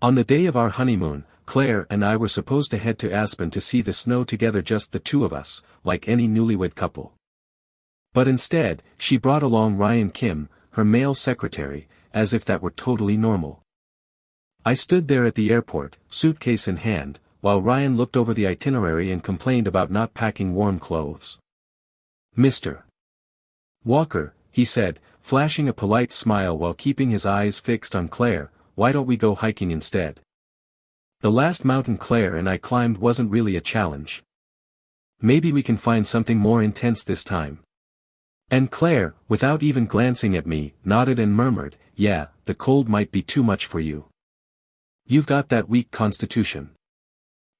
On the day of our honeymoon, Claire and I were supposed to head to Aspen to see the snow together, just the two of us, like any newlywed couple. But instead, she brought along Ryan Kim, her male secretary, as if that were totally normal. I stood there at the airport, suitcase in hand, while Ryan looked over the itinerary and complained about not packing warm clothes. "Mr. Walker," he said, flashing a polite smile while keeping his eyes fixed on Claire, "why don't we go hiking instead? The last mountain Claire and I climbed wasn't really a challenge. Maybe we can find something more intense this time." And Claire, without even glancing at me, nodded and murmured, "Yeah, the cold might be too much for you. You've got that weak constitution."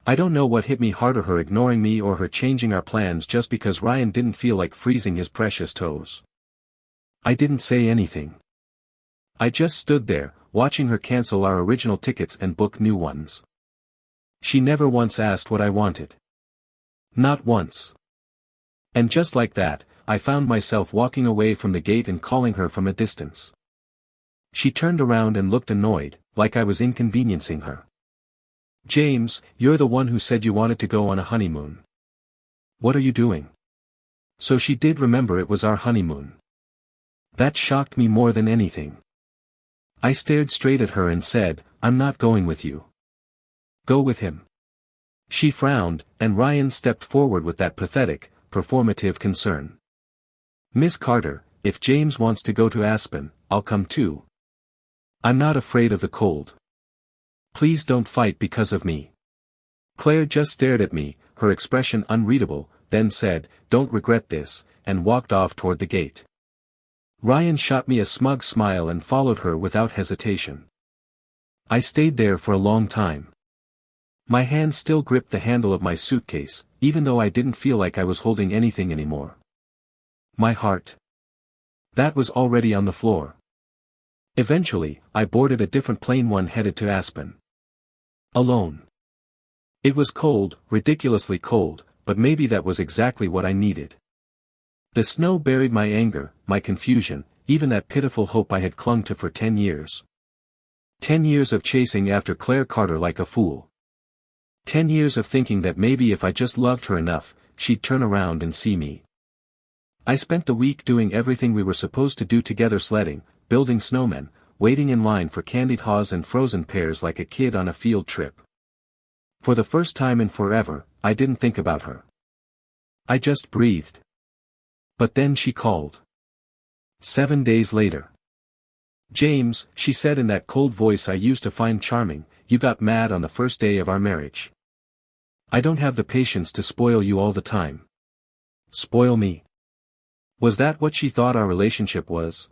I don't know what hit me harder, her ignoring me or her changing our plans just because Ryan didn't feel like freezing his precious toes. I didn't say anything. I just stood there, watching her cancel our original tickets and book new ones. She never once asked what I wanted. Not once. And just like that, I found myself walking away from the gate and calling her from a distance. She turned around and looked annoyed, like I was inconveniencing her. "James, you're the one who said you wanted to go on a honeymoon. What are you doing?" So she did remember it was our honeymoon. That shocked me more than anything. I stared straight at her and said, "I'm not going with you." "Go with him." She frowned, and Ryan stepped forward with that pathetic, performative concern. "Miss Carter, if James wants to go to Aspen, I'll come too. I'm not afraid of the cold. Please don't fight because of me." Claire just stared at me, her expression unreadable, then said, "Don't regret this," and walked off toward the gate. Ryan shot me a smug smile and followed her without hesitation. I stayed there for a long time. My hand still gripped the handle of my suitcase, even though I didn't feel like I was holding anything anymore. My heart. That was already on the floor. Eventually, I boarded a different plane, one headed to Aspen. Alone. It was cold, ridiculously cold, but maybe that was exactly what I needed. The snow buried my anger, my confusion, even that pitiful hope I had clung to for 10 years. 10 years of chasing after Claire Carter like a fool. 10 years of thinking that maybe if I just loved her enough, she'd turn around and see me. I spent the week doing everything we were supposed to do together, sledding, building snowmen, waiting in line for candied haws and frozen pears like a kid on a field trip. For the first time in forever, I didn't think about her. I just breathed. But then she called. 7 days later. "James," she said in that cold voice I used to find charming, "you got mad on the first day of our marriage. I don't have the patience to spoil you all the time." Spoil me? Was that what she thought our relationship was?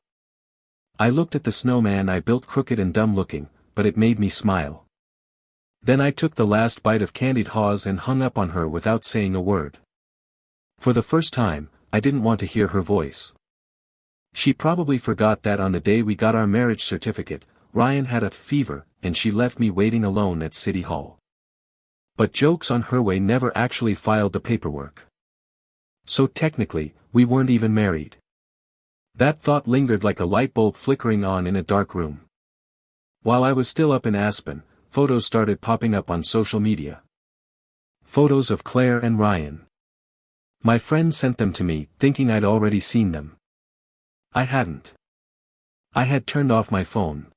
I looked at the snowman I built, crooked and dumb looking, but it made me smile. Then I took the last bite of candied haws and hung up on her without saying a word. For the first time, I didn't want to hear her voice. She probably forgot that on the day we got our marriage certificate, Ryan had a fever, and she left me waiting alone at City Hall. But joke's on her, we never actually filed the paperwork. So technically, we weren't even married. That thought lingered like a light bulb flickering on in a dark room. While I was still up in Aspen, photos started popping up on social media. Photos of Claire and Ryan. My friend sent them to me, thinking I'd already seen them. I hadn't. I had turned off my phone.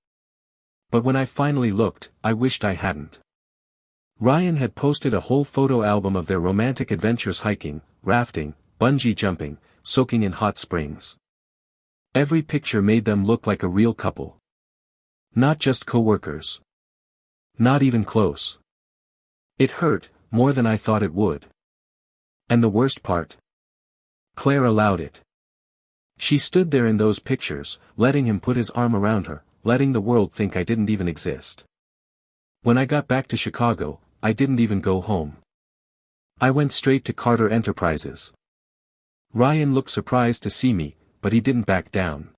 But when I finally looked, I wished I hadn't. Ryan had posted a whole photo album of their romantic adventures, hiking, rafting, bungee jumping, soaking in hot springs. Every picture made them look like a real couple. Not just co-workers. Not even close. It hurt, more than I thought it would. And the worst part? Claire allowed it. She stood there in those pictures, letting him put his arm around her, letting the world think I didn't even exist. When I got back to Chicago, I didn't even go home. I went straight to Carter Enterprises. Ryan looked surprised to see me, but he didn't back down.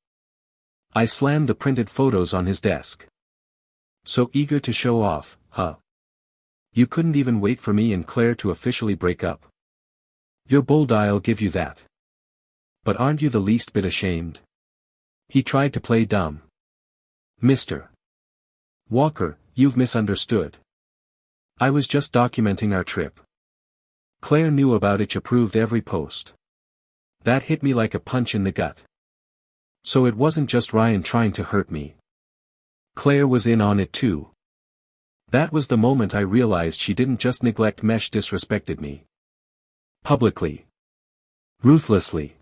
I slammed the printed photos on his desk. "So eager to show off, huh? You couldn't even wait for me and Claire to officially break up. You're bold, I'll give you that. But aren't you the least bit ashamed?" He tried to play dumb. "Mr. Walker, you've misunderstood. I was just documenting our trip. Claire knew about it, approved every post. That hit me like a punch in the gut. So it wasn't just Ryan trying to hurt me. Claire was in on it too. That was the moment I realized she didn't just neglect me, disrespected me. Publicly. Ruthlessly.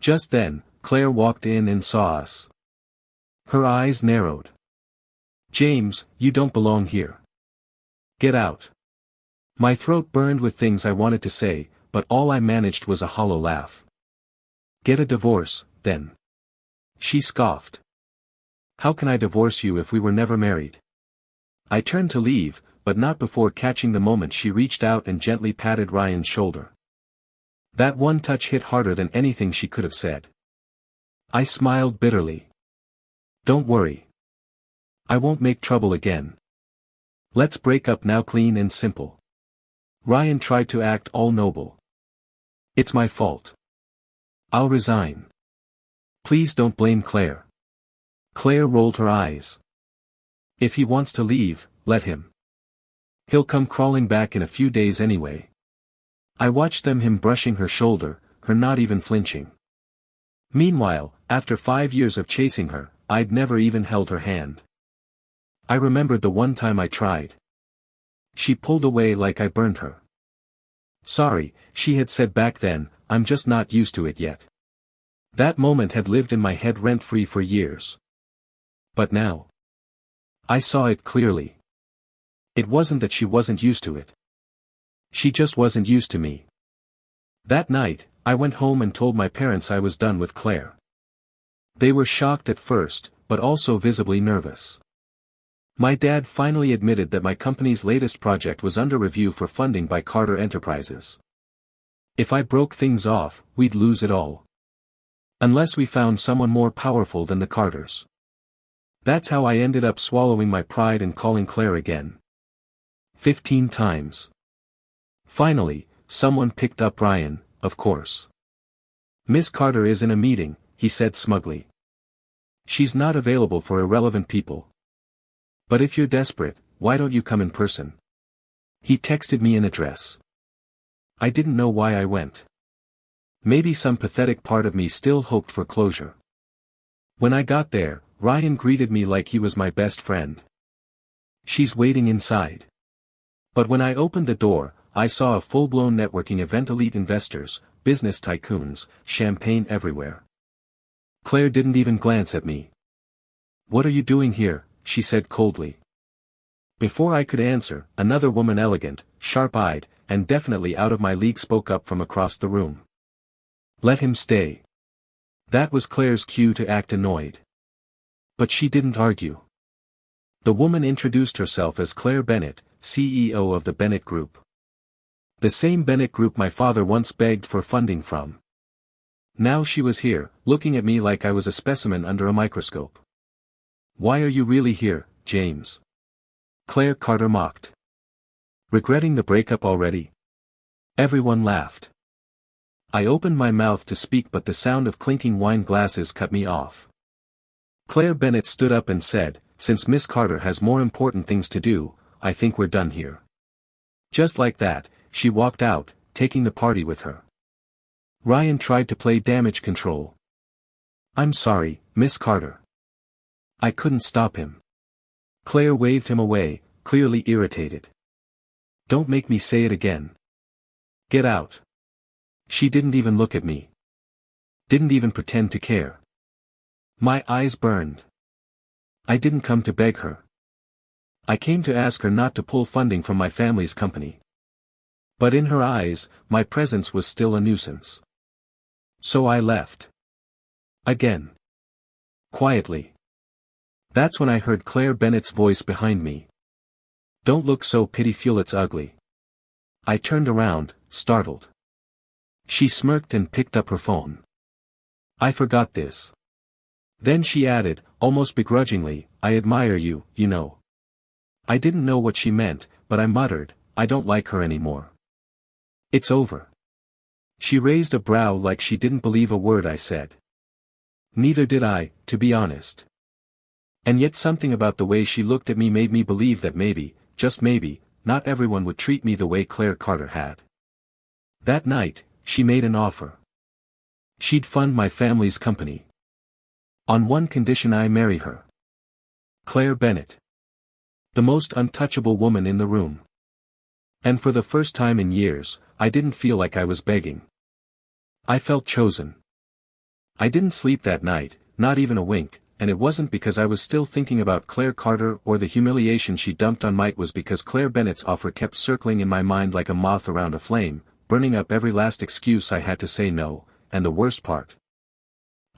Just then, Claire walked in and saw us. Her eyes narrowed. James, you don't belong here. Get out. My throat burned with things I wanted to say, but all I managed was a hollow laugh. Get a divorce, then. She scoffed. How can I divorce you if we were never married? I turned to leave, but not before catching the moment she reached out and gently patted Ryan's shoulder. That one touch hit harder than anything she could have said. I smiled bitterly. Don't worry. I won't make trouble again. Let's break up now, clean and simple. Ryan tried to act all noble. It's my fault. I'll resign. Please don't blame Claire. Claire rolled her eyes. If he wants to leave, let him. He'll come crawling back in a few days anyway. I watched him brushing her shoulder, her not even flinching. Meanwhile, after 5 years of chasing her, I'd never even held her hand. I remembered the one time I tried. She pulled away like I burned her. Sorry, she had said back then, I'm just not used to it yet. That moment had lived in my head rent-free for years. But now, I saw it clearly. It wasn't that she wasn't used to it. She just wasn't used to me. That night, I went home and told my parents I was done with Claire. They were shocked at first, but also visibly nervous. My dad finally admitted that my company's latest project was under review for funding by Carter Enterprises. If I broke things off, we'd lose it all. Unless we found someone more powerful than the Carters. That's how I ended up swallowing my pride and calling Claire again. 15 times. Finally, someone picked up Ryan, of course. Miss Carter is in a meeting, he said smugly. She's not available for irrelevant people. But if you're desperate, why don't you come in person? He texted me an address. I didn't know why I went. Maybe some pathetic part of me still hoped for closure. When I got there, Ryan greeted me like he was my best friend. She's waiting inside. But when I opened the door, I saw a full-blown networking event, elite investors, business tycoons, champagne everywhere. Claire didn't even glance at me. What are you doing here? She said coldly. Before I could answer, another woman, elegant, sharp-eyed, and definitely out of my league, spoke up from across the room. Let him stay. That was Claire's cue to act annoyed. But she didn't argue. The woman introduced herself as Claire Bennett, CEO of the Bennett Group. The same Bennett Group my father once begged for funding from. Now she was here, looking at me like I was a specimen under a microscope. Why are you really here, James? Claire Carter mocked. Regretting the breakup already? Everyone laughed. I opened my mouth to speak, but the sound of clinking wine glasses cut me off. Claire Bennett stood up and said, since Miss Carter has more important things to do, I think we're done here. Just like that, she walked out, taking the party with her. Ryan tried to play damage control. I'm sorry, Miss Carter. I couldn't stop him. Claire waved him away, clearly irritated. Don't make me say it again. Get out. She didn't even look at me. Didn't even pretend to care. My eyes burned. I didn't come to beg her. I came to ask her not to pull funding from my family's company. But in her eyes, my presence was still a nuisance. So I left. Again. Quietly. That's when I heard Claire Bennett's voice behind me. Don't look so pitiful, it's ugly. I turned around, startled. She smirked and picked up her phone. I forgot this. Then she added, almost begrudgingly, I admire you, you know. I didn't know what she meant, but I muttered, I don't like her anymore. It's over. She raised a brow like she didn't believe a word I said. Neither did I, to be honest. And yet something about the way she looked at me made me believe that maybe, just maybe, not everyone would treat me the way Claire Carter had. That night, she made an offer. She'd fund my family's company. On one condition: I marry her. Claire Bennett. The most untouchable woman in the room. And for the first time in years, I didn't feel like I was begging. I felt chosen. I didn't sleep that night, not even a wink, and it wasn't because I was still thinking about Claire Carter or the humiliation she dumped on me. It was because Claire Bennett's offer kept circling in my mind like a moth around a flame, burning up every last excuse I had to say no, and the worst part.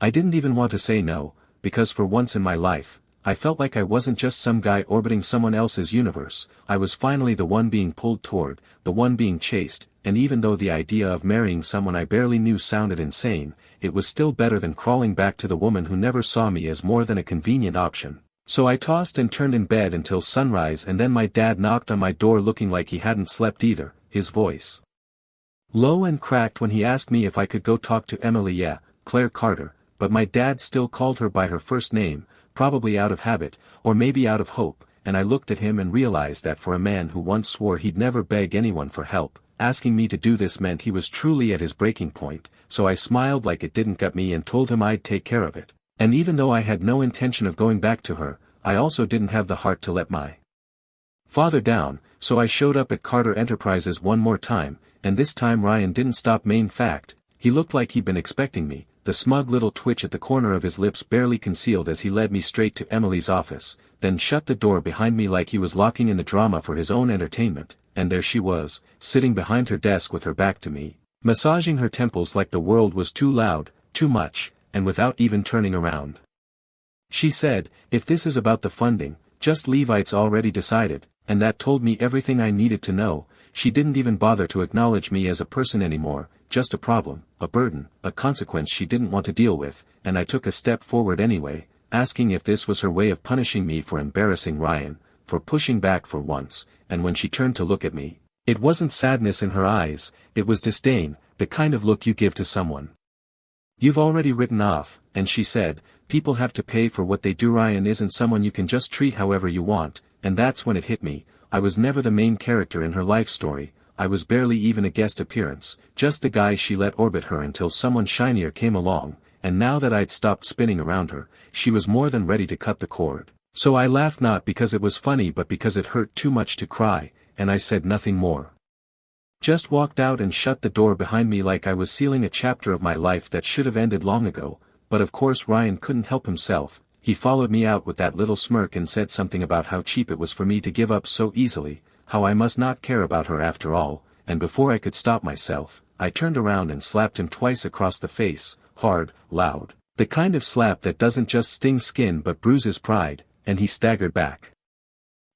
I didn't even want to say no, because for once in my life, I felt like I wasn't just some guy orbiting someone else's universe. I was finally the one being pulled toward, the one being chased, and even though the idea of marrying someone I barely knew sounded insane, it was still better than crawling back to the woman who never saw me as more than a convenient option. So I tossed and turned in bed until sunrise, and then my dad knocked on my door looking like he hadn't slept either, his voice low and cracked when he asked me if I could go talk to Emily. Yeah, Claire Carter, but my dad still called her by her first name, probably out of habit, or maybe out of hope, and I looked at him and realized that for a man who once swore he'd never beg anyone for help, asking me to do this meant he was truly at his breaking point. So I smiled like it didn't gut me and told him I'd take care of it. And even though I had no intention of going back to her, I also didn't have the heart to let my father down, so I showed up at Carter Enterprises one more time, and this time Ryan didn't stop. Main fact, he looked like he'd been expecting me, the smug little twitch at the corner of his lips barely concealed as he led me straight to Emily's office, then shut the door behind me like he was locking in the drama for his own entertainment, and there she was, sitting behind her desk with her back to me, massaging her temples like the world was too loud, too much, and without even turning around. She said, "If this is about the funding, just leave. It's already decided," and that told me everything I needed to know. She didn't even bother to acknowledge me as a person anymore, just a problem, a burden, a consequence she didn't want to deal with, and I took a step forward anyway, asking if this was her way of punishing me for embarrassing Ryan, for pushing back for once, and when she turned to look at me, it wasn't sadness in her eyes, it was disdain, the kind of look you give to someone you've already written off, and she said, "People have to pay for what they do. Ryan isn't someone you can just treat however you want," and that's when it hit me. I was never the main character in her life story, I was barely even a guest appearance, just the guy she let orbit her until someone shinier came along, and now that I'd stopped spinning around her, she was more than ready to cut the cord. So I laughed not because it was funny but because it hurt too much to cry, and I said nothing more. Just walked out and shut the door behind me like I was sealing a chapter of my life that should have ended long ago, but of course Ryan couldn't help himself. He followed me out with that little smirk and said something about how cheap it was for me to give up so easily, how I must not care about her after all, and before I could stop myself, I turned around and slapped him twice across the face, hard, loud, the kind of slap that doesn't just sting skin but bruises pride, and he staggered back.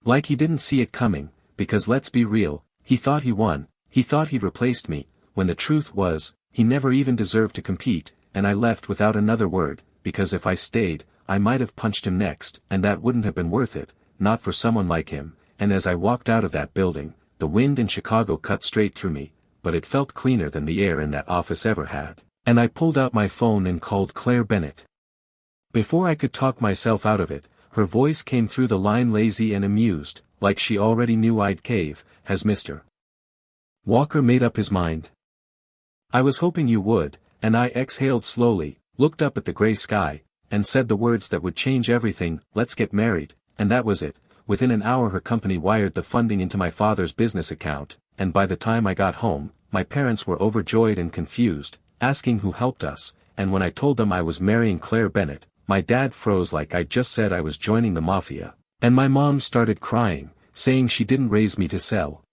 Like he didn't see it coming, because let's be real, he thought he won, he thought he'd replaced me, when the truth was, he never even deserved to compete, and I left without another word, because if I stayed, I might have punched him next, and that wouldn't have been worth it, not for someone like him. And as I walked out of that building, the wind in Chicago cut straight through me, but it felt cleaner than the air in that office ever had, and I pulled out my phone and called Claire Bennett. Before I could talk myself out of it, her voice came through the line lazy and amused, like she already knew I'd cave. "Has Mr. Walker made up his mind?" "I was hoping you would," and I exhaled slowly, looked up at the gray sky, and said the words that would change everything, "Let's get married," and that was it. Within an hour her company wired the funding into my father's business account, and by the time I got home, my parents were overjoyed and confused, asking who helped us, and when I told them I was marrying Claire Bennett, my dad froze like I'd just said I was joining the mafia, and my mom started crying, saying she didn't raise me to sell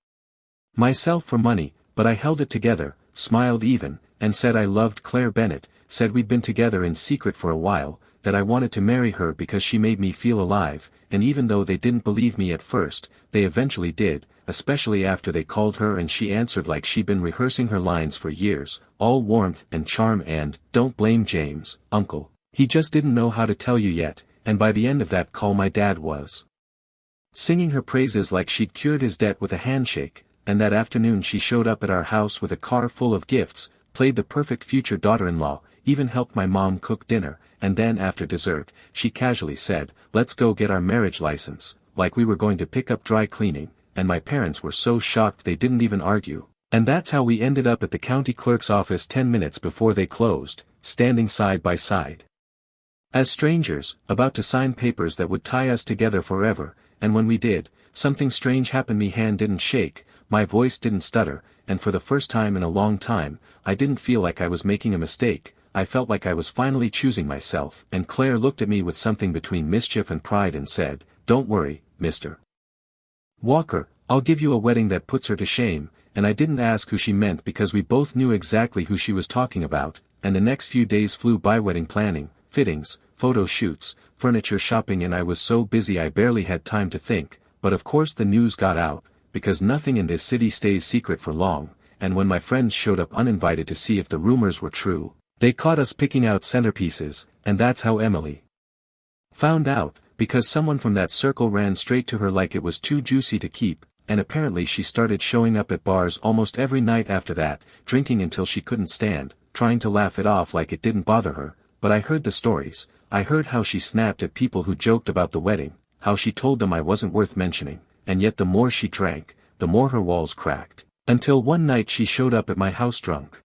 myself for money, but I held it together, smiled even, and said I loved Claire Bennett, said we'd been together in secret for a while, that I wanted to marry her because she made me feel alive, and even though they didn't believe me at first, they eventually did, especially after they called her and she answered like she'd been rehearsing her lines for years, all warmth and charm and, "Don't blame James, uncle, he just didn't know how to tell you yet," and by the end of that call my dad was singing her praises like she'd cured his debt with a handshake, and that afternoon she showed up at our house with a car full of gifts, played the perfect future daughter-in-law, even helped my mom cook dinner, and then after dessert, she casually said, "Let's go get our marriage license," like we were going to pick up dry cleaning, and my parents were so shocked they didn't even argue. And that's how we ended up at the county clerk's office 10 minutes before they closed, standing side by side. As strangers, about to sign papers that would tie us together forever, and when we did, something strange happened. My hand didn't shake, my voice didn't stutter, and for the first time in a long time, I didn't feel like I was making a mistake. I felt like I was finally choosing myself. And Claire looked at me with something between mischief and pride and said, "Don't worry, Mr. Walker, I'll give you a wedding that puts her to shame." And I didn't ask who she meant because we both knew exactly who she was talking about, and the next few days flew by: wedding planning, fittings, photo shoots, furniture shopping, and I was so busy I barely had time to think. But of course the news got out, because nothing in this city stays secret for long, and when my friends showed up uninvited to see if the rumors were true, they caught us picking out centerpieces, and that's how Emily found out, because someone from that circle ran straight to her like it was too juicy to keep. And apparently she started showing up at bars almost every night after that, drinking until she couldn't stand, trying to laugh it off like it didn't bother her. But I heard the stories. I heard how she snapped at people who joked about the wedding, how she told them I wasn't worth mentioning, and yet the more she drank, the more her walls cracked. Until one night she showed up at my house drunk,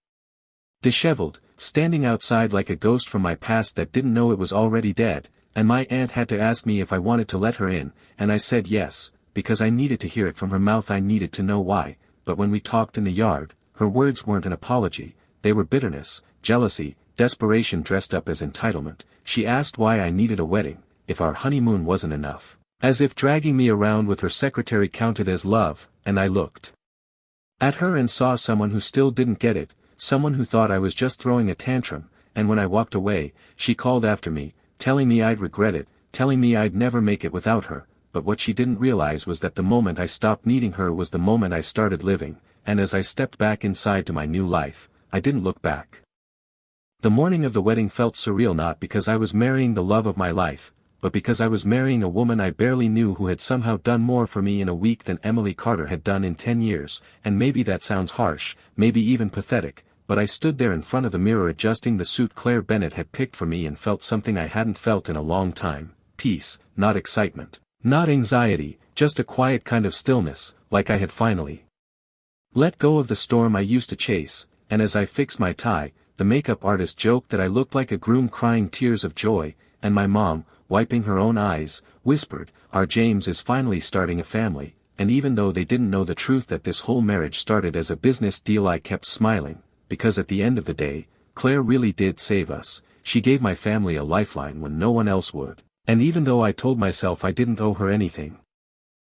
disheveled, standing outside like a ghost from my past that didn't know it was already dead, and my aunt had to ask me if I wanted to let her in, and I said yes. Because I needed to hear it from her mouth. I needed to know why. But when we talked in the yard, her words weren't an apology, they were bitterness, jealousy, desperation dressed up as entitlement. She asked why I needed a wedding, if our honeymoon wasn't enough. As if dragging me around with her secretary counted as love, and I looked at her and saw someone who still didn't get it, someone who thought I was just throwing a tantrum. And when I walked away, she called after me, telling me I'd regret it, telling me I'd never make it without her. But what she didn't realize was that the moment I stopped needing her was the moment I started living, and as I stepped back inside to my new life, I didn't look back. The morning of the wedding felt surreal, not because I was marrying the love of my life, but because I was marrying a woman I barely knew who had somehow done more for me in a week than Emily Carter had done in 10 years, and maybe that sounds harsh, maybe even pathetic, but I stood there in front of the mirror adjusting the suit Claire Bennett had picked for me and felt something I hadn't felt in a long time: peace, not excitement. Not anxiety, just a quiet kind of stillness, like I had finally let go of the storm I used to chase. And as I fixed my tie, the makeup artist joked that I looked like a groom crying tears of joy, and my mom, wiping her own eyes, whispered, "Our James is finally starting a family." And even though they didn't know the truth that this whole marriage started as a business deal, I kept smiling, because at the end of the day, Claire really did save us. She gave my family a lifeline when no one else would. And even though I told myself I didn't owe her anything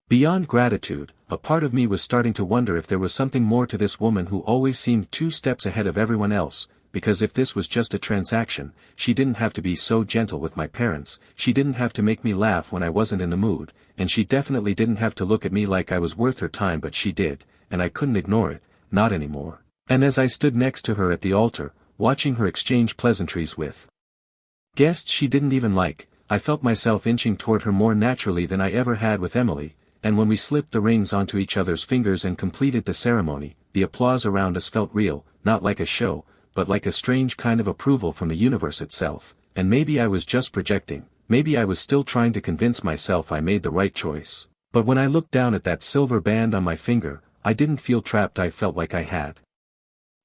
beyond gratitude, a part of me was starting to wonder if there was something more to this woman who always seemed 2 steps ahead of everyone else, because if this was just a transaction, she didn't have to be so gentle with my parents, she didn't have to make me laugh when I wasn't in the mood, and she definitely didn't have to look at me like I was worth her time, but she did, and I couldn't ignore it, not anymore. And as I stood next to her at the altar, watching her exchange pleasantries with guests she didn't even like, I felt myself inching toward her more naturally than I ever had with Emily, and when we slipped the rings onto each other's fingers and completed the ceremony, the applause around us felt real, not like a show, but like a strange kind of approval from the universe itself. And maybe I was just projecting, maybe I was still trying to convince myself I made the right choice. But when I looked down at that silver band on my finger, I didn't feel trapped. I felt like I had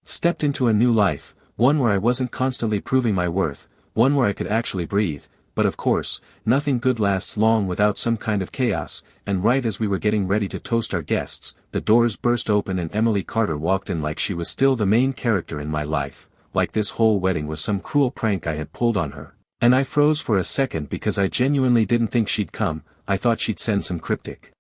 stepped into a new life, one where I wasn't constantly proving my worth, one where I could actually breathe. But of course, nothing good lasts long without some kind of chaos, and right as we were getting ready to toast our guests, the doors burst open and Emily Carter walked in like she was still the main character in my life, like this whole wedding was some cruel prank I had pulled on her. And I froze for a second because I genuinely didn't think she'd come. I thought she'd send some cryptic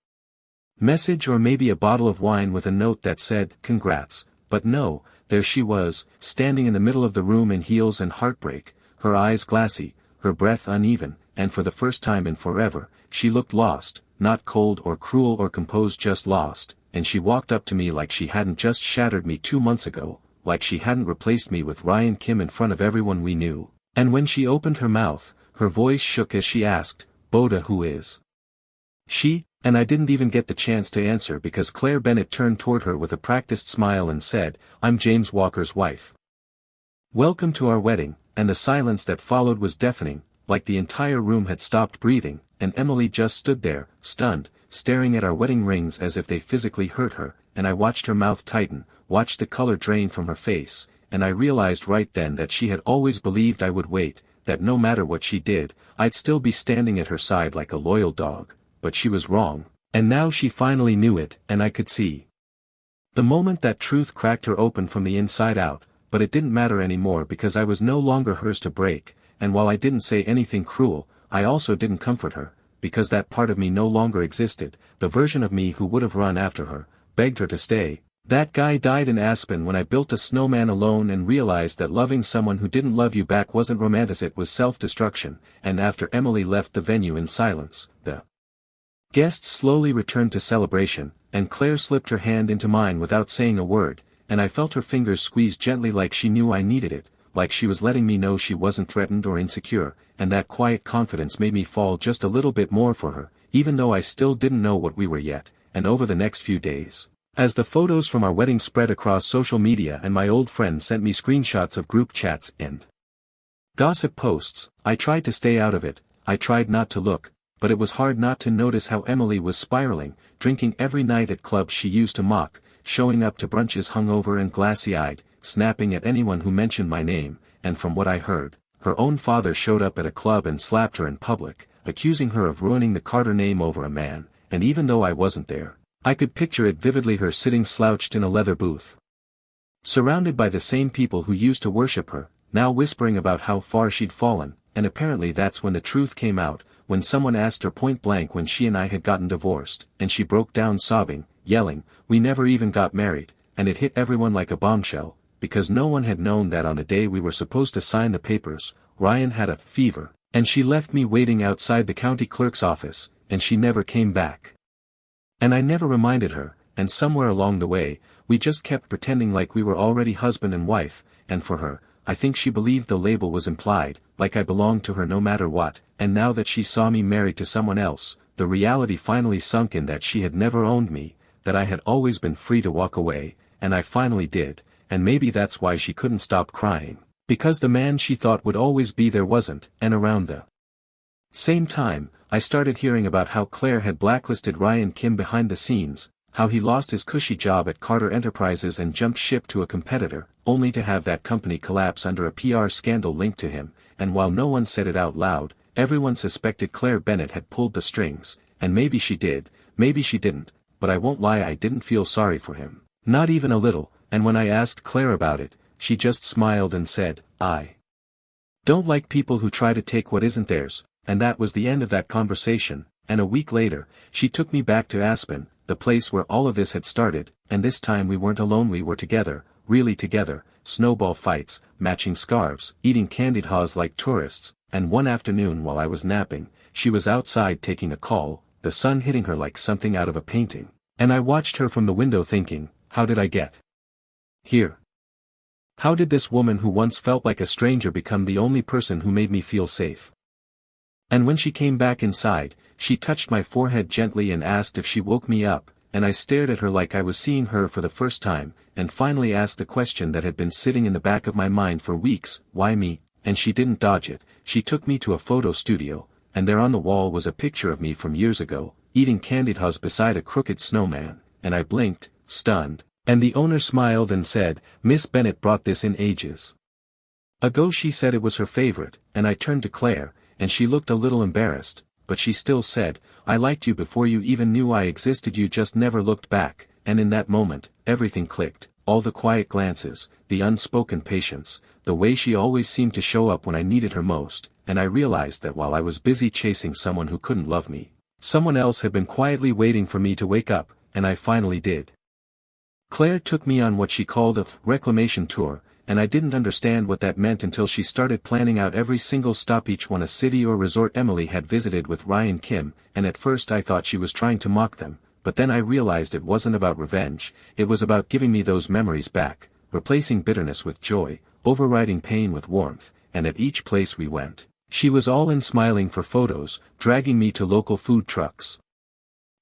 message or maybe a bottle of wine with a note that said, "Congrats," but no, there she was, standing in the middle of the room in heels and heartbreak, her eyes glassy, her breath uneven, and for the first time in forever, she looked lost, not cold or cruel or composed, just lost, and she walked up to me like she hadn't just shattered me 2 months ago, like she hadn't replaced me with Ryan Kim in front of everyone we knew. And when she opened her mouth, her voice shook as she asked, "Boda, who is she?" And I didn't even get the chance to answer because Claire Bennett turned toward her with a practiced smile and said, "I'm James Walker's wife. Welcome to our wedding," and the silence that followed was deafening, like the entire room had stopped breathing, and Emily just stood there, stunned, staring at our wedding rings as if they physically hurt her, and I watched her mouth tighten, watched the color drain from her face, and I realized right then that she had always believed I would wait, that no matter what she did, I'd still be standing at her side like a loyal dog, but she was wrong, and now she finally knew it, and I could see. The moment that truth cracked her open from the inside out, but it didn't matter anymore because I was no longer hers to break, and while I didn't say anything cruel, I also didn't comfort her, because that part of me no longer existed, the version of me who would have run after her, begged her to stay. That guy died in Aspen when I built a snowman alone and realized that loving someone who didn't love you back wasn't romantic, it was self-destruction, and after Emily left the venue in silence, the guests slowly returned to celebration, and Claire slipped her hand into mine without saying a word, and I felt her fingers squeeze gently like she knew I needed it, like she was letting me know she wasn't threatened or insecure, and that quiet confidence made me fall just a little bit more for her, even though I still didn't know what we were yet. And over the next few days, as the photos from our wedding spread across social media and my old friends sent me screenshots of group chats and gossip posts, I tried to stay out of it, I tried not to look, but it was hard not to notice how Emily was spiraling, drinking every night at clubs she used to mock, showing up to brunches hungover and glassy-eyed, snapping at anyone who mentioned my name, and from what I heard, her own father showed up at a club and slapped her in public, accusing her of ruining the Carter name over a man, and even though I wasn't there, I could picture it vividly, her sitting slouched in a leather booth, surrounded by the same people who used to worship her, now whispering about how far she'd fallen, and apparently that's when the truth came out, when someone asked her point blank when she and I had gotten divorced, and she broke down sobbing, yelling, "We never even got married," and it hit everyone like a bombshell, because no one had known that on the day we were supposed to sign the papers, Ryan had a fever, and she left me waiting outside the county clerk's office, and she never came back. And I never reminded her, and somewhere along the way, we just kept pretending like we were already husband and wife, and for her, I think she believed the label was implied, like I belonged to her no matter what, and now that she saw me married to someone else, the reality finally sunk in that she had never owned me, that I had always been free to walk away, and I finally did, and maybe that's why she couldn't stop crying, because the man she thought would always be there wasn't, and around the same time, I started hearing about how Claire had blacklisted Ryan Kim behind the scenes, how he lost his cushy job at Carter Enterprises and jumped ship to a competitor, only to have that company collapse under a PR scandal linked to him, and while no one said it out loud, everyone suspected Claire Bennett had pulled the strings, and maybe she did, maybe she didn't, but I won't lie, I didn't feel sorry for him, not even a little, and when I asked Claire about it, she just smiled and said, "I don't like people who try to take what isn't theirs," and that was the end of that conversation, and a week later, she took me back to Aspen, the place where all of this had started, and this time we weren't alone, we were together, really together, snowball fights, matching scarves, eating candied haws like tourists, and one afternoon while I was napping, she was outside taking a call, the sun hitting her like something out of a painting, and I watched her from the window thinking, how did I get here? How did this woman who once felt like a stranger become the only person who made me feel safe? And when she came back inside, she touched my forehead gently and asked if she woke me up, and I stared at her like I was seeing her for the first time, and finally asked the question that had been sitting in the back of my mind for weeks, why me? And she didn't dodge it, she took me to a photo studio, and there on the wall was a picture of me from years ago, eating candied haws beside a crooked snowman, and I blinked, stunned, and the owner smiled and said, "Miss Bennett brought this in ages ago." She said it was her favorite, and I turned to Claire, and she looked a little embarrassed, but she still said, "I liked you before you even knew I existed, you just never looked back," and in that moment, everything clicked, all the quiet glances, the unspoken patience, the way she always seemed to show up when I needed her most, and I realized that while I was busy chasing someone who couldn't love me, someone else had been quietly waiting for me to wake up, and I finally did. Claire took me on what she called a reclamation tour, and I didn't understand what that meant until she started planning out every single stop, each one a city or resort Emily had visited with Ryan Kim, and at first I thought she was trying to mock them, but then I realized it wasn't about revenge, it was about giving me those memories back, replacing bitterness with joy, overriding pain with warmth, and at each place we went, she was all in smiling for photos, dragging me to local food trucks,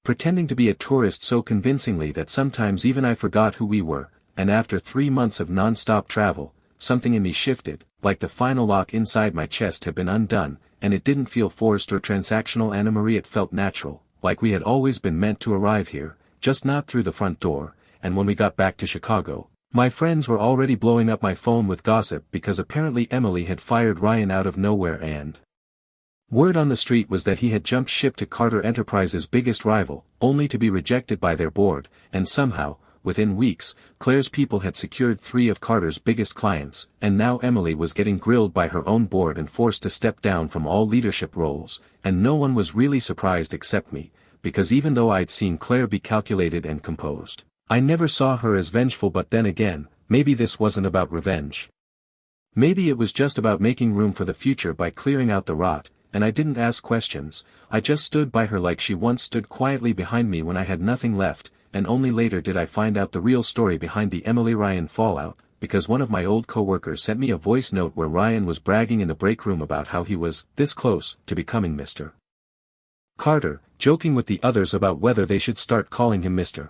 pretending to be a tourist so convincingly that sometimes even I forgot who we were. And after 3 months of non-stop travel, something in me shifted, like the final lock inside my chest had been undone, and it didn't feel forced or transactional. Anna Marie, it felt natural, like we had always been meant to arrive here, just not through the front door. And when we got back to Chicago, my friends were already blowing up my phone with gossip because apparently Emily had fired Ryan out of nowhere, and word on the street was that he had jumped ship to Carter Enterprises' biggest rival, only to be rejected by their board, and somehow, within weeks, Claire's people had secured 3 of Carter's biggest clients, and now Emily was getting grilled by her own board and forced to step down from all leadership roles, and no one was really surprised except me, because even though I'd seen Claire be calculated and composed, I never saw her as vengeful. But then again, maybe this wasn't about revenge. Maybe it was just about making room for the future by clearing out the rot, and I didn't ask questions. I just stood by her like she once stood quietly behind me when I had nothing left, and only later did I find out the real story behind the Emily-Ryan fallout, because one of my old co-workers sent me a voice note where Ryan was bragging in the break room about how he was this close to becoming Mr. Carter, joking with the others about whether they should start calling him Mr.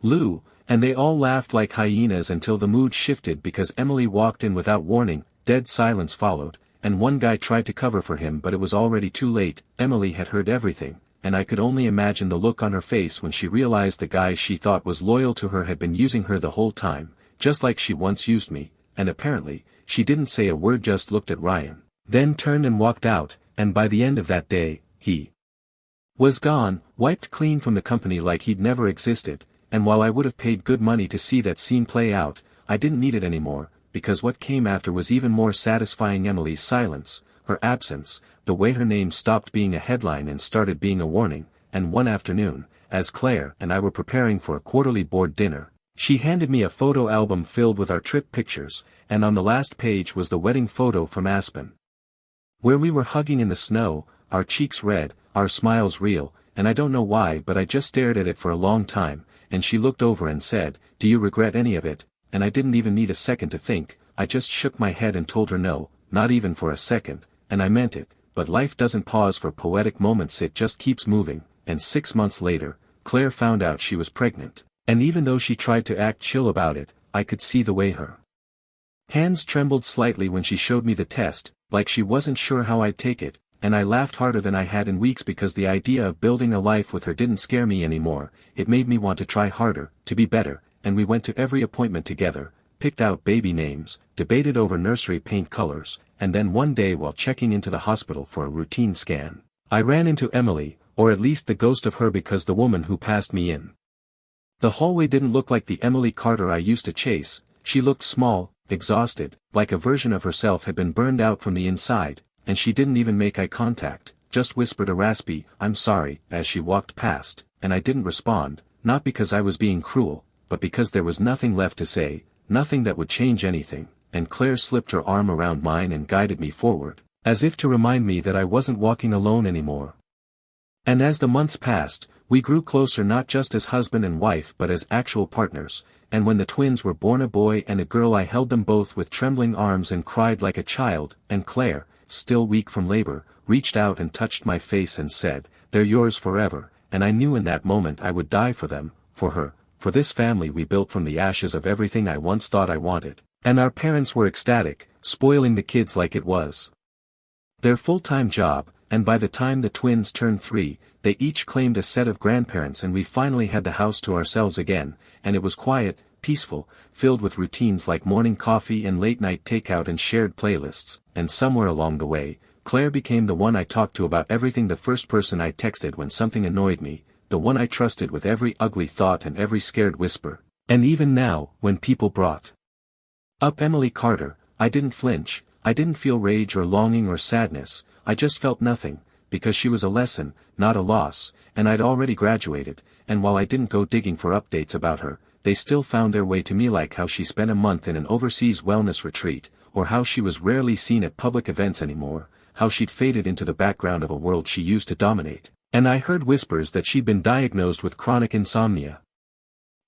Lou, and they all laughed like hyenas until the mood shifted because Emily walked in without warning. Dead silence followed, and one guy tried to cover for him, but it was already too late. Emily had heard everything, and I could only imagine the look on her face when she realized the guy she thought was loyal to her had been using her the whole time, just like she once used me. And apparently, she didn't say a word, just looked at Ryan, then turned and walked out, and by the end of that day, he was gone, wiped clean from the company like he'd never existed. And while I would have paid good money to see that scene play out, I didn't need it anymore, because what came after was even more satisfying. Emily's silence, her absence, the way her name stopped being a headline and started being a warning. And one afternoon, as Claire and I were preparing for a quarterly board dinner, she handed me a photo album filled with our trip pictures, and on the last page was the wedding photo from Aspen, where we were hugging in the snow, our cheeks red, our smiles real. And I don't know why, but I just stared at it for a long time, and she looked over and said, "Do you regret any of it?" And I didn't even need a second to think. I just shook my head and told her no, not even for a second, and I meant it. But life doesn't pause for poetic moments, it just keeps moving. And 6 months later, Claire found out she was pregnant, and even though she tried to act chill about it, I could see the way her hands trembled slightly when she showed me the test, like she wasn't sure how I'd take it. And I laughed harder than I had in weeks because the idea of building a life with her didn't scare me anymore. It made me want to try harder, to be better. And we went to every appointment together, picked out baby names, debated over nursery paint colors, and then one day while checking into the hospital for a routine scan, I ran into Emily, or at least the ghost of her, because the woman who passed me in the hallway didn't look like the Emily Carter I used to chase. She looked small, exhausted, like a version of herself had been burned out from the inside. And she didn't even make eye contact, just whispered a raspy, "I'm sorry," as she walked past, and I didn't respond, not because I was being cruel, but because there was nothing left to say, nothing that would change anything. And Claire slipped her arm around mine and guided me forward, as if to remind me that I wasn't walking alone anymore. And as the months passed, we grew closer, not just as husband and wife but as actual partners. And when the twins were born, a boy and a girl, I held them both with trembling arms and cried like a child. And Claire, still weak from labor, reached out and touched my face and said, "They're yours forever." And I knew in that moment I would die for them, for her, for this family we built from the ashes of everything I once thought I wanted. And our parents were ecstatic, spoiling the kids like it was their full-time job. And by the time the twins turned 3, they each claimed a set of grandparents, and we finally had the house to ourselves again. And it was quiet, peaceful, filled with routines like morning coffee and late-night takeout and shared playlists. And somewhere along the way, Claire became the one I talked to about everything, the first person I texted when something annoyed me, the one I trusted with every ugly thought and every scared whisper. And even now, when people brought up Emily Carter, I didn't flinch. I didn't feel rage or longing or sadness. I just felt nothing, because she was a lesson, not a loss, and I'd already graduated. And while I didn't go digging for updates about her, they still found their way to me, like how she spent a month in an overseas wellness retreat, or how she was rarely seen at public events anymore, how she'd faded into the background of a world she used to dominate. And I heard whispers that she'd been diagnosed with chronic insomnia,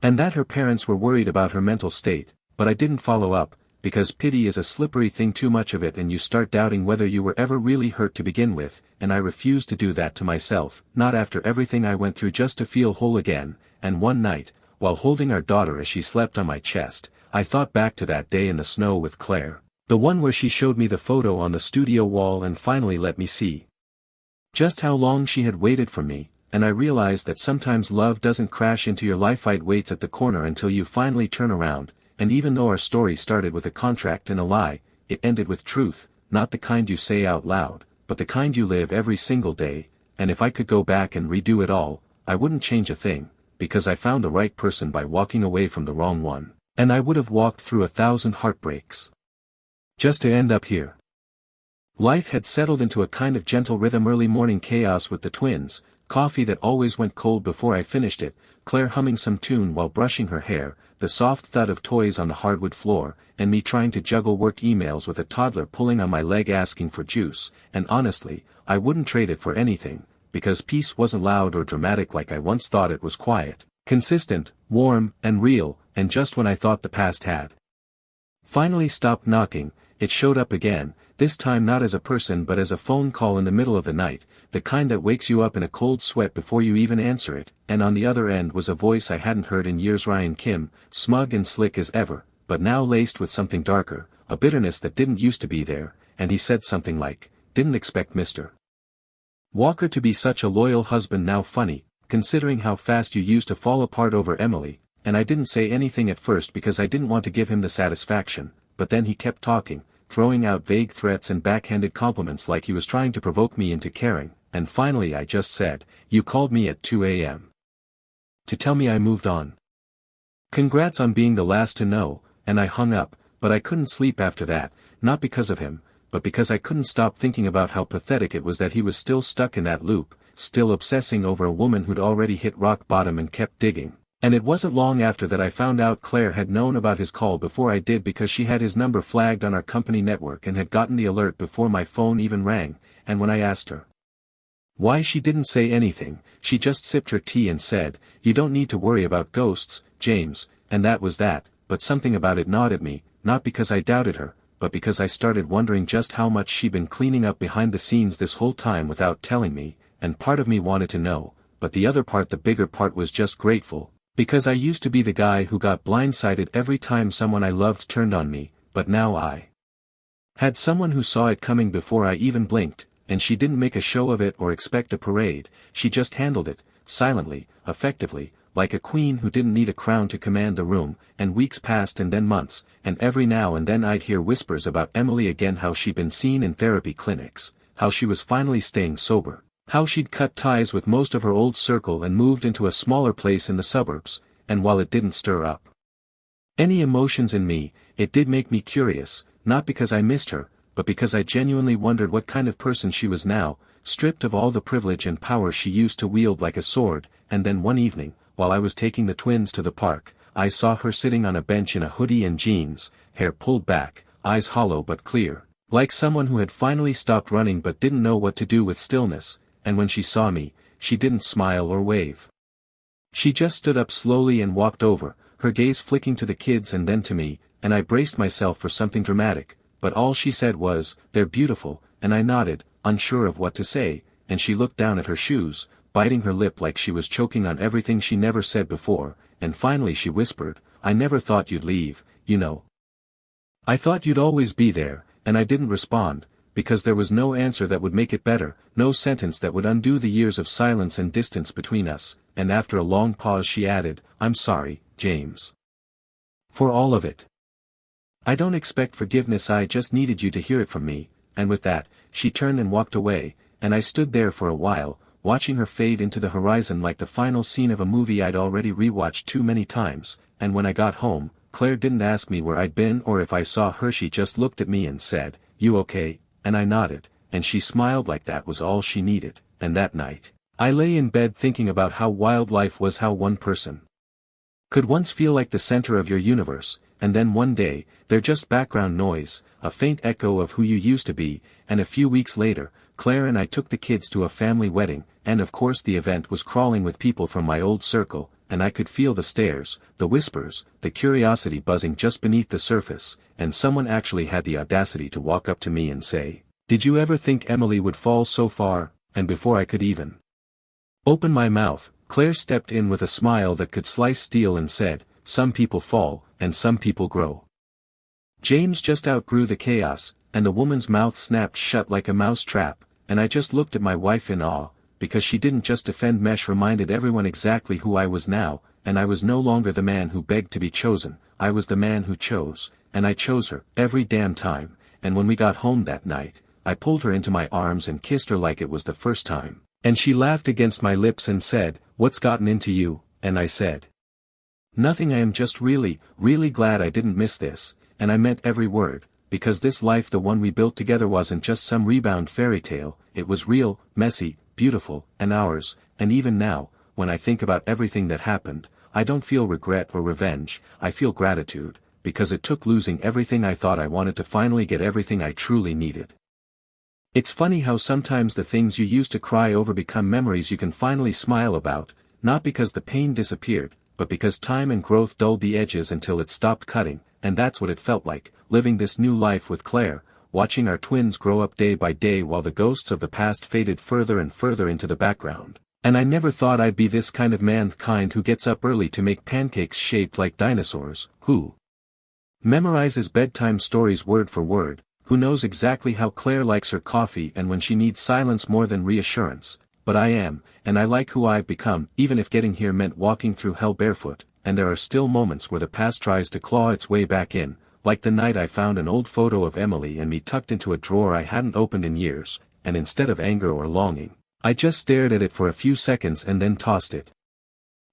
and that her parents were worried about her mental state. But I didn't follow up, because pity is a slippery thing, too much of it and you start doubting whether you were ever really hurt to begin with. And I refused to do that to myself, not after everything I went through just to feel whole again. And one night, while holding our daughter as she slept on my chest, I thought back to that day in the snow with Claire, The one where she showed me the photo on the studio wall and finally let me see just how long she had waited for me, and I realized that sometimes love doesn't crash into your life, it waits at the corner until you finally turn around, and even though our story started with a contract and a lie, it ended with truth, not the kind you say out loud, but the kind you live every single day, and if I could go back and redo it all, I wouldn't change a thing, because I found the right person by walking away from the wrong one, and I would have walked through 1,000 heartbreaks just to end up here. Life had settled into a kind of gentle rhythm, early morning chaos with the twins, coffee that always went cold before I finished it, Claire humming some tune while brushing her hair, the soft thud of toys on the hardwood floor, and me trying to juggle work emails with a toddler pulling on my leg asking for juice, and honestly, I wouldn't trade it for anything, because peace wasn't loud or dramatic like I once thought it was. Quiet, consistent, warm, and real, and just when I thought the past had finally stopped knocking, it showed up again, this time not as a person but as a phone call in the middle of the night, the kind that wakes you up in a cold sweat before you even answer it, and on the other end was a voice I hadn't heard in years, Ryan Kim, smug and slick as ever, but now laced with something darker, a bitterness that didn't used to be there, and he said something like, "Didn't expect Mr. Walker to be such a loyal husband. Now funny, considering how fast you used to fall apart over Emily," and I didn't say anything at first because I didn't want to give him the satisfaction, but then he kept talking, throwing out vague threats and backhanded compliments like he was trying to provoke me into caring, and finally I just said, "You called me at 2 a.m. to tell me I moved on. Congrats on being the last to know," and I hung up, but I couldn't sleep after that, not because of him, but because I couldn't stop thinking about how pathetic it was that he was still stuck in that loop, still obsessing over a woman who'd already hit rock bottom and kept digging. And it wasn't long after that I found out Claire had known about his call before I did, because she had his number flagged on our company network and had gotten the alert before my phone even rang, and when I asked her why, she didn't say anything, she just sipped her tea and said, "You don't need to worry about ghosts, James," and that was that, but something about it gnawed at me, not because I doubted her, but because I started wondering just how much she'd been cleaning up behind the scenes this whole time without telling me, and part of me wanted to know, but the other part, the bigger part, was just grateful. Because I used to be the guy who got blindsided every time someone I loved turned on me, but now I had someone who saw it coming before I even blinked, and she didn't make a show of it or expect a parade, she just handled it, silently, effectively, like a queen who didn't need a crown to command the room, and weeks passed and then months, and every now and then I'd hear whispers about Emily again, how she'd been seen in therapy clinics, how she was finally staying sober, how she'd cut ties with most of her old circle and moved into a smaller place in the suburbs, and while it didn't stir up any emotions in me, it did make me curious, not because I missed her, but because I genuinely wondered what kind of person she was now, stripped of all the privilege and power she used to wield like a sword. And then one evening, while I was taking the twins to the park, I saw her sitting on a bench in a hoodie and jeans, hair pulled back, eyes hollow but clear, like someone who had finally stopped running but didn't know what to do with stillness. And when she saw me, she didn't smile or wave. She just stood up slowly and walked over, her gaze flicking to the kids and then to me, and I braced myself for something dramatic, but all she said was, "They're beautiful," and I nodded, unsure of what to say, and she looked down at her shoes, biting her lip like she was choking on everything she never said before, and finally she whispered, "I never thought you'd leave, you know. I thought you'd always be there," and I didn't respond, because there was no answer that would make it better, no sentence that would undo the years of silence and distance between us, and after a long pause she added, "I'm sorry, James. For all of it. I don't expect forgiveness, I just needed you to hear it from me," and with that, she turned and walked away, and I stood there for a while, watching her fade into the horizon like the final scene of a movie I'd already rewatched too many times, and when I got home, Claire didn't ask me where I'd been or if I saw her, she just looked at me and said, "You okay?" And I nodded, and she smiled like that was all she needed, and that night, I lay in bed thinking about how wild life was, how one person could once feel like the center of your universe, and then one day, they're just background noise, a faint echo of who you used to be, and a few weeks later, Claire and I took the kids to a family wedding, and of course the event was crawling with people from my old circle, and I could feel the stares, the whispers, the curiosity buzzing just beneath the surface, and someone actually had the audacity to walk up to me and say, "Did you ever think Emily would fall so far?" And before I could even open my mouth, Claire stepped in with a smile that could slice steel and said, "Some people fall, and some people grow." James just outgrew the chaos, and the woman's mouth snapped shut like a mouse trap, and I just looked at my wife in awe, because she didn't just defend Mesh reminded everyone exactly who I was now, and I was no longer the man who begged to be chosen, I was the man who chose, and I chose her, every damn time, and when we got home that night, I pulled her into my arms and kissed her like it was the first time, and she laughed against my lips and said, "What's gotten into you?" And I said, "Nothing, I am just really, really glad I didn't miss this," and I meant every word, because this life, the one we built together, wasn't just some rebound fairy tale, it was real, messy, beautiful, and ours, and even now, when I think about everything that happened, I don't feel regret or revenge, I feel gratitude, because it took losing everything I thought I wanted to finally get everything I truly needed. It's funny how sometimes the things you used to cry over become memories you can finally smile about, not because the pain disappeared, but because time and growth dulled the edges until it stopped cutting, and that's what it felt like, living this new life with Claire, watching our twins grow up day by day while the ghosts of the past faded further and further into the background. And I never thought I'd be this kind of mankind who gets up early to make pancakes shaped like dinosaurs, who memorizes bedtime stories word for word, who knows exactly how Claire likes her coffee and when she needs silence more than reassurance, but I am, and I like who I've become, even if getting here meant walking through hell barefoot, and there are still moments where the past tries to claw its way back in, like the night I found an old photo of Emily and me tucked into a drawer I hadn't opened in years, and instead of anger or longing, I just stared at it for a few seconds and then tossed it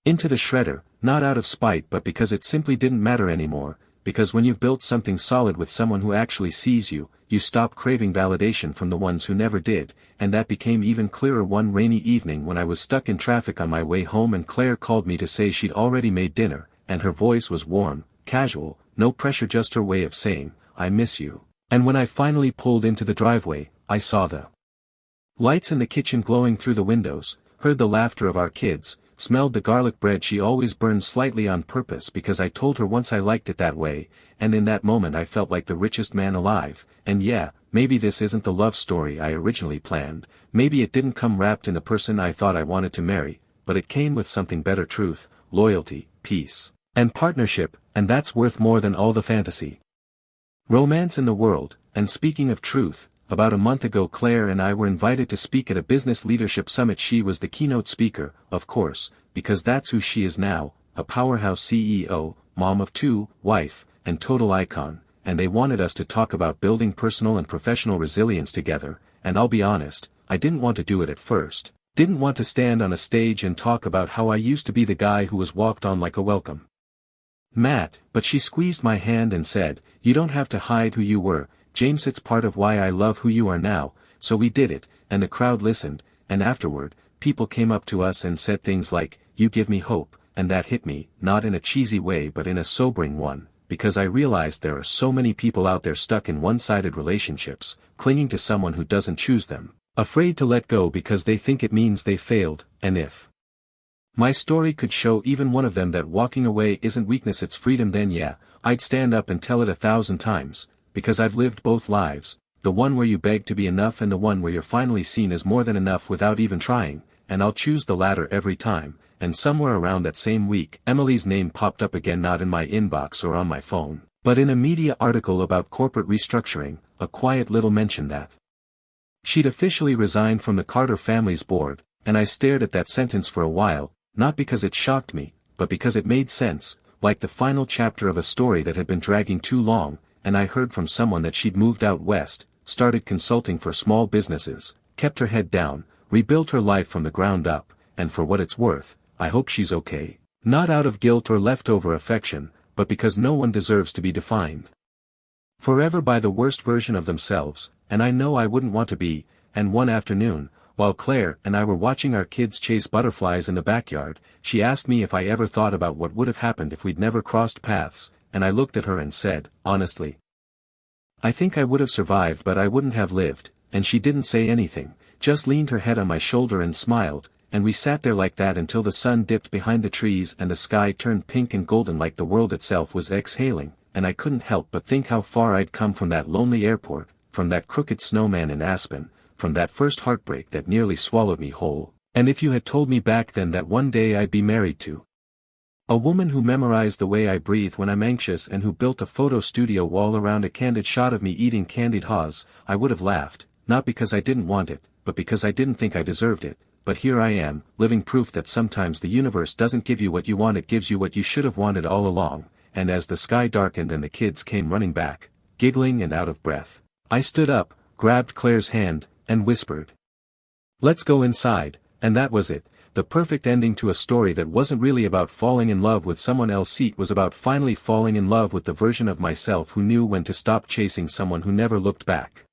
into the shredder, not out of spite but because it simply didn't matter anymore, because when you've built something solid with someone who actually sees you, you stop craving validation from the ones who never did, and that became even clearer one rainy evening when I was stuck in traffic on my way home and Claire called me to say she'd already made dinner, and her voice was warm, casual, no pressure, just her way of saying, "I miss you." And when I finally pulled into the driveway, I saw the lights in the kitchen glowing through the windows, heard the laughter of our kids, smelled the garlic bread she always burned slightly on purpose because I told her once I liked it that way, and in that moment I felt like the richest man alive, and yeah, maybe this isn't the love story I originally planned, maybe it didn't come wrapped in the person I thought I wanted to marry, but it came with something better: truth, loyalty, peace, and partnership, and that's worth more than all the fantasy romance in the world. And speaking of truth, about a month ago Claire and I were invited to speak at a business leadership summit. She was the keynote speaker, of course, because that's who she is now, a powerhouse CEO, mom of two, wife, and total icon, and they wanted us to talk about building personal and professional resilience together, and I'll be honest, I didn't want to do it at first, didn't want to stand on a stage and talk about how I used to be the guy who was walked on like a welcome mat, but she squeezed my hand and said, "You don't have to hide who you were, James, it's part of why I love who you are now." So we did it, and the crowd listened, and afterward, people came up to us and said things like, "You give me hope," and that hit me, not in a cheesy way but in a sobering one, because I realized there are so many people out there stuck in one-sided relationships, clinging to someone who doesn't choose them, afraid to let go because they think it means they failed, and if my story could show even one of them that walking away isn't weakness, it's freedom, then yeah, I'd stand up and tell it 1,000 times. Because I've lived both lives, the one where you beg to be enough and the one where you're finally seen as more than enough without even trying, and I'll choose the latter every time. And somewhere around that same week, Emily's name popped up again, not in my inbox or on my phone, but in a media article about corporate restructuring, a quiet little mention that she'd officially resigned from the Carter family's board, and I stared at that sentence for a while, not because it shocked me, but because it made sense, like the final chapter of a story that had been dragging too long. And I heard from someone that she'd moved out west, started consulting for small businesses, kept her head down, rebuilt her life from the ground up, and for what it's worth, I hope she's okay. Not out of guilt or leftover affection, but because no one deserves to be defined forever by the worst version of themselves, and I know I wouldn't want to be. And one afternoon, while Claire and I were watching our kids chase butterflies in the backyard, she asked me if I ever thought about what would have happened if we'd never crossed paths. And I looked at her and said, honestly, I think I would have survived but I wouldn't have lived, and she didn't say anything, just leaned her head on my shoulder and smiled, and we sat there like that until the sun dipped behind the trees and the sky turned pink and golden like the world itself was exhaling, and I couldn't help but think how far I'd come from that lonely airport, from that crooked snowman in Aspen, from that first heartbreak that nearly swallowed me whole, and if you had told me back then that one day I'd be married to A woman who memorized the way I breathe when I'm anxious and who built a photo studio wall around a candid shot of me eating candied haws. I would have laughed, not because I didn't want it, but because I didn't think I deserved it. But here I am, living proof that sometimes the universe doesn't give you what you want, it gives you what you should have wanted all along. And as the sky darkened and the kids came running back, giggling and out of breath, I stood up, grabbed Claire's hand, and whispered, "Let's go inside," and that was it. The perfect ending to a story that wasn't really about falling in love with someone else. It was about finally falling in love with the version of myself who knew when to stop chasing someone who never looked back.